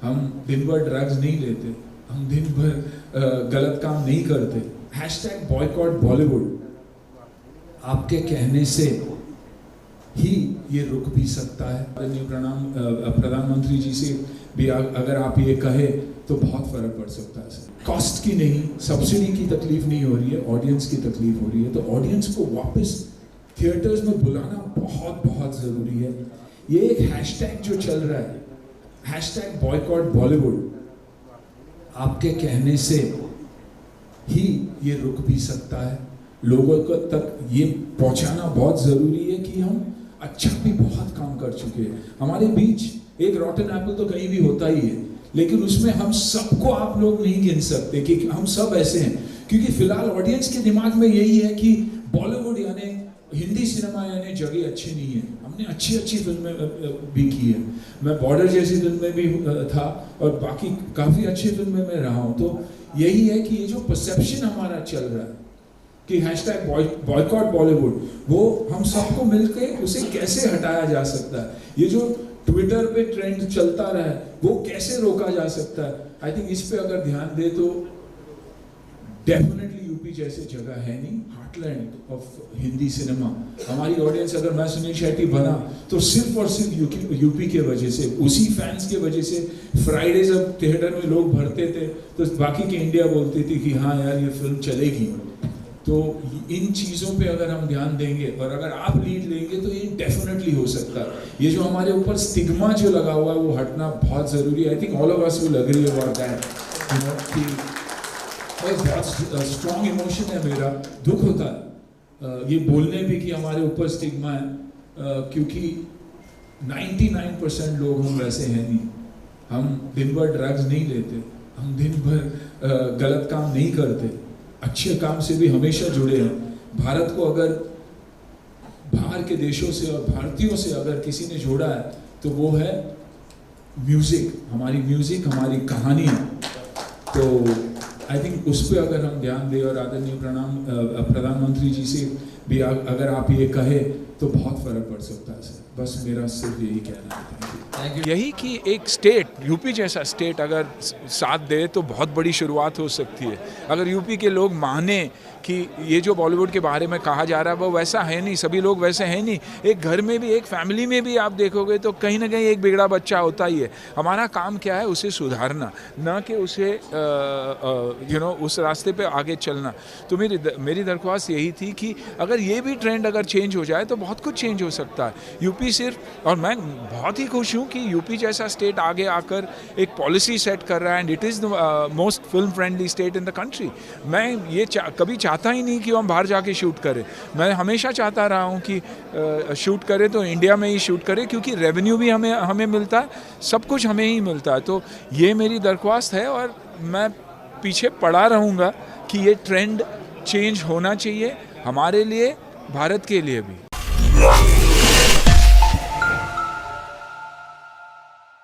हम दिन भर ड्रग्स नहीं लेते, हम दिन भर गलत काम नहीं करते। हैशटैग बॉयकॉट बॉलीवुड आपके कहने से ही ये रुक भी सकता है। प्रधानमंत्री जी से भी अगर आप ये कहे तो बहुत फर्क पड़ सकता है। कॉस्ट की नहीं, सब्सिडी की तकलीफ नहीं हो रही है, ऑडियंस की तकलीफ हो रही है। तो ऑडियंस को वापस थिएटर्स में बुलाना बहुत बहुत ज़रूरी है। ये एक हैशटैग जो चल रहा है, हैशटैग बॉयकॉट बॉलीवुड, आपके कहने से ही ये रुक भी सकता है। लोगों को तक ये पहुंचाना बहुत ज़रूरी है कि हम अच्छा भी बहुत काम कर चुके हैं। हमारे बीच एक रॉटन एप्पल तो कहीं भी होता ही है, लेकिन उसमें हम सबको आप लोग नहीं गिन सकते कि हम सब ऐसे हैं, क्योंकि फिलहाल ऑडियंस के दिमाग में यही है कि बॉलीवुड यानी हिंदी सिनेमा यानी जगह अच्छी नहीं है। हमने अच्छी अच्छी फिल्में भी की है, मैं बॉर्डर जैसी फिल्में भी था और बाकी काफ़ी अच्छी फिल्में में रहा हूँ। तो यही है कि ये जो परसेप्शन हमारा चल रहा है कि हैशटैग बॉयकॉट बॉलीवुड, वो हम सबको मिलकर उसे कैसे हटाया जा सकता है। ये जो ट्विटर पे ट्रेंड चलता रहा है वो कैसे रोका जा सकता है। आई थिंक इस पे अगर ध्यान दे तो डेफिनेटली यूपी जैसे जगह है नहीं, हार्टलैंड ऑफ हिंदी सिनेमा। हमारी ऑडियंस, अगर मैं सुनील शेट्टी बना तो सिर्फ और सिर्फ यूपी के वजह से, उसी फैंस के वजह से। फ्राइडे जब थिएटर में लोग भरते थे तो बाकी की इंडिया बोलती थी कि हाँ यार ये फिल्म चलेगी। तो इन चीज़ों पे अगर हम ध्यान देंगे और अगर आप लीड लेंगे तो ये डेफिनेटली हो सकता है। ये जो हमारे ऊपर स्टिग्मा जो लगा हुआ है वो हटना बहुत ज़रूरी है। I think all of us will agree about that, कि बहुत स्ट्रॉन्ग इमोशन है मेरा, दुख होता है ये बोलने भी कि हमारे ऊपर स्टिग्मा है, क्योंकि 99% लोग हम वैसे हैं नहीं। हम दिन भर ड्रग्स नहीं लेते, हम दिन भर गलत काम नहीं करते, अच्छे काम से भी हमेशा जुड़े हैं। भारत को अगर बाहर के देशों से और भारतीयों से अगर किसी ने जोड़ा है तो वो है म्यूज़िक, हमारी कहानी। तो आई थिंक उस पर अगर हम ध्यान दें और आदरणीय प्रधानमंत्री जी से भी अगर आप ये कहे तो बहुत फर्क पड़ सकता है। बस मेरा सिर्फ यही कहना है। Thank you. यही कि एक स्टेट, यूपी जैसा स्टेट अगर साथ दे तो बहुत बड़ी शुरुआत हो सकती है। अगर यूपी के लोग माने कि ये जो बॉलीवुड के बारे में कहा जा रहा है वो वैसा है नहीं, सभी लोग वैसे हैं नहीं। एक घर में भी, एक फैमिली में भी आप देखोगे तो कहीं ना कहीं एक बिगड़ा बच्चा होता ही है। हमारा काम क्या है, उसे सुधारना, ना कि उसे उस रास्ते पे आगे चलना। तो मेरी दरख्वास्त यही थी कि अगर ये भी ट्रेंड अगर चेंज हो जाए तो बहुत कुछ चेंज हो सकता है। यूपी सिर्फ, और मैं बहुत ही खुश हूँ कि यूपी जैसा स्टेट आगे आकर एक पॉलिसी सेट कर रहा है, and it is the most film friendly state in the country. मैं ये कभी चाहता ही नहीं कि हम बाहर जाके शूट करें। मैं हमेशा चाहता रहा हूँ कि शूट करें तो इंडिया में ही शूट करें, क्योंकि रेवेन्यू भी हमें मिलता है, सब कुछ हमें ही मिलता है। तो ये मेरी दरख्वास्त है और मैं पीछे पड़ा रहूँगा कि ये ट्रेंड चेंज होना चाहिए, हमारे लिए, भारत के लिए भी।